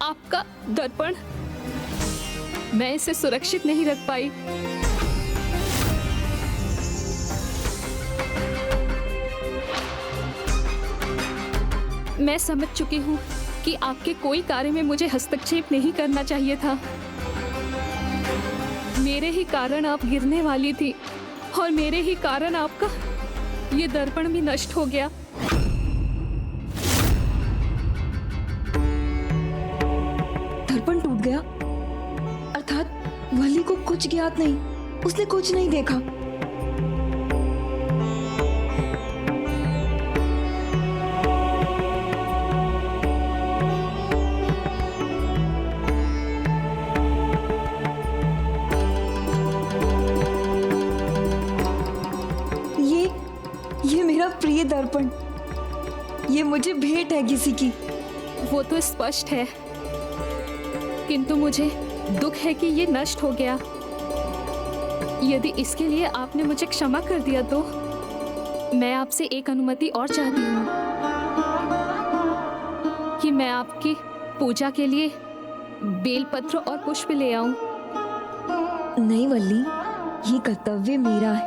आपका दर्पण, मैं इसे सुरक्षित नहीं रख पाई। मैं समझ चुकी हूँ कि आपके कोई कार्य में मुझे हस्तक्षेप नहीं करना चाहिए था। मेरे ही कारण आप गिरने वाली थी और मेरे ही कारण आपका ये दर्पण भी नष्ट हो गया। दर्पण टूट गया अर्थात वली को कुछ ज्ञात नहीं, उसने कुछ नहीं देखा। ये मेरा प्रिय दर्पण, ये मुझे भेंट है किसी की। वो तो स्पष्ट है, किंतु मुझे दुख है कि ये नष्ट हो गया। यदि इसके लिए आपने मुझे क्षमा कर दिया तो मैं आपसे एक अनुमति और चाहती हूँ कि मैं आपकी पूजा के लिए बेलपत्र और पुष्प ले आऊं। नहीं वल्ली, ये कर्तव्य मेरा है,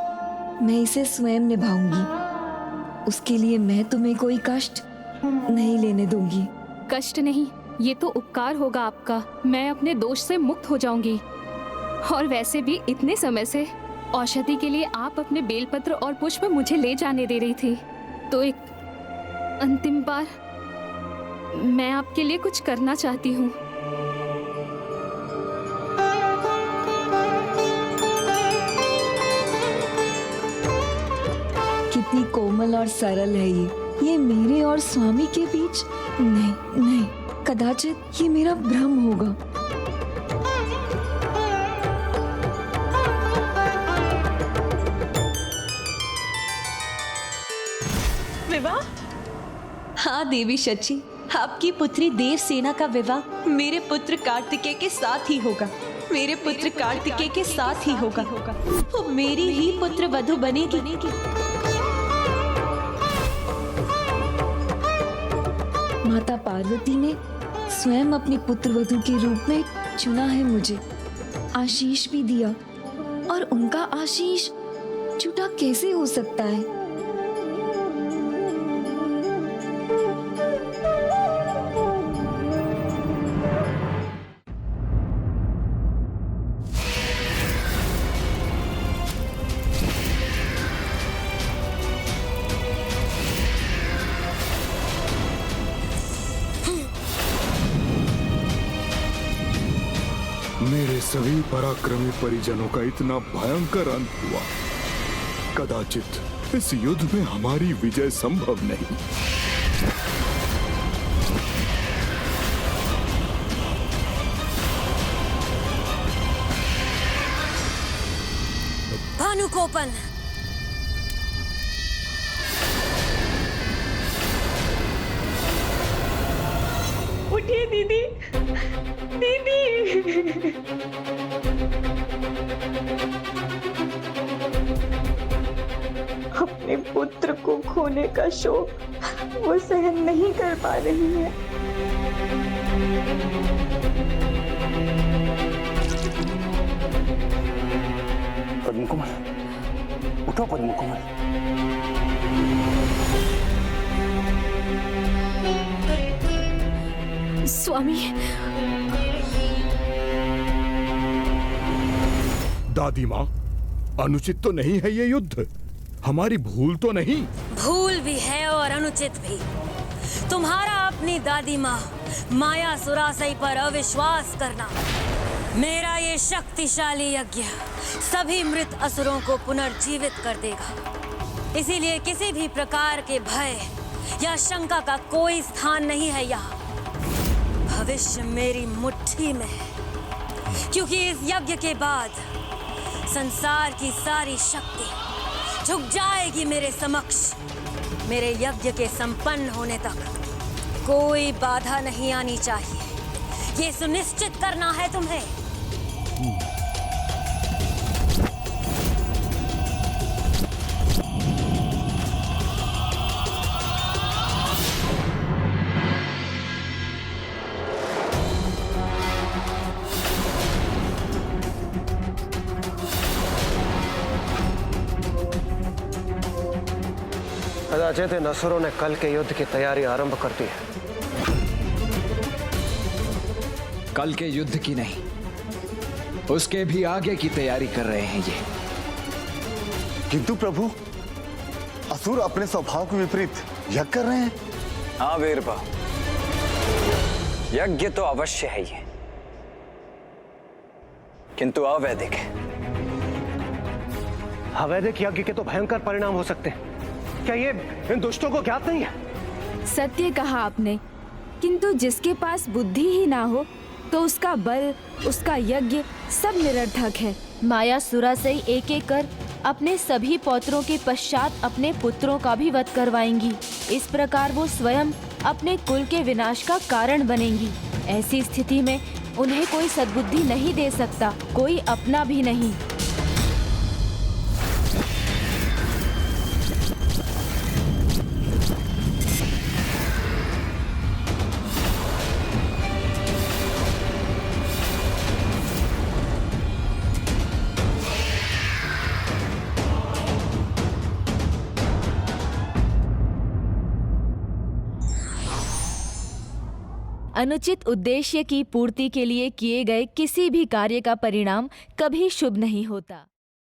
मैं इसे स्वयं निभाऊंगी। उसके लिए मैं तुम्हें कोई कष्ट नहीं लेने दूंगी। कष्ट नहीं, ये तो उपकार होगा आपका। मैं अपने दोष से मुक्त हो जाऊंगी। और वैसे भी इतने समय से औषधि के लिए आप अपने बेलपत्र और पुष्प मुझे ले जाने दे रही थी, तो एक अंतिम बार मैं आपके लिए कुछ करना चाहती हूँ। कितनी कोमल और सरल है ये मेरे और स्वामी के बीच। नहीं नहीं, कदाचित ये मेरा भ्रम होगा। विवाह? हाँ देवी शची, आपकी पुत्री देवसेना का विवाह मेरे पुत्र कार्तिकेय के साथ ही होगा। मेरे पुत्र कार्तिकेय के साथ ही होगा। वो मेरी ही पुत्र वधु बनेगी। माता पार्वती ने स्वयं अपनी पुत्र वधु के रूप में चुना है मुझे, आशीष भी दिया, और उनका आशीष झूठा कैसे हो सकता है? मेरे सभी पराक्रमी परिजनों का इतना भयंकर अंत हुआ। कदाचित इस युद्ध में हमारी विजय संभव नहीं। भानुकोपल, उठिए दीदी, दीदी। अपने पुत्र को खोने का शोक वो सहन नहीं कर पा रही है। पद्मकुमार, उठो पद्मकुमार। स्वामी, दादी माँ, अनुचित तो नहीं है ये युद्ध? हमारी भूल तो नहीं? भूल भी है और अनुचित भी। तुम्हारा अपनी दादी माँ माया सुरासई पर अविश्वास करना। मेरा ये शक्तिशाली यज्ञ सभी मृत असुरों को पुनर्जीवित कर देगा। इसीलिए किसी भी प्रकार के भय या शंका का कोई स्थान नहीं है यहाँ। भविष्य मेरी मुट्ठी में है, क्योंकि इस यज्ञ के बाद संसार की सारी शक्ति झुक जाएगी मेरे समक्ष। मेरे यज्ञ के संपन्न होने तक कोई बाधा नहीं आनी चाहिए। ये सुनिश्चित करना है तुम्हें। कदाचित इन असुरों ने कल के युद्ध की तैयारी आरंभ कर दी है। कल के युद्ध की नहीं, उसके भी आगे की तैयारी कर रहे हैं ये। किंतु प्रभु, असुर अपने स्वभाव के विपरीत यज्ञ कर रहे हैं। हाँ वीरभा, यज्ञ तो अवश्य है ये, किंतु अवैधिक है। अवैधिक यज्ञ के तो भयंकर परिणाम हो सकते हैं। क्या ये इन दुष्टों को ज्ञात नहीं है? सत्य कहा आपने, किंतु जिसके पास बुद्धि ही ना हो तो उसका बल, उसका यज्ञ सब निरर्थक है। माया सुरासई एक एक कर अपने सभी पौत्रों के पश्चात अपने पुत्रों का भी वध करवाएंगी। इस प्रकार वो स्वयं अपने कुल के विनाश का कारण बनेंगी। ऐसी स्थिति में उन्हें कोई सद्बुद्धि नहीं दे सकता, कोई अपना भी नहीं। अनुचित उद्देश्य की पूर्ति के लिए किए गए किसी भी कार्य का परिणाम कभी शुभ नहीं होता।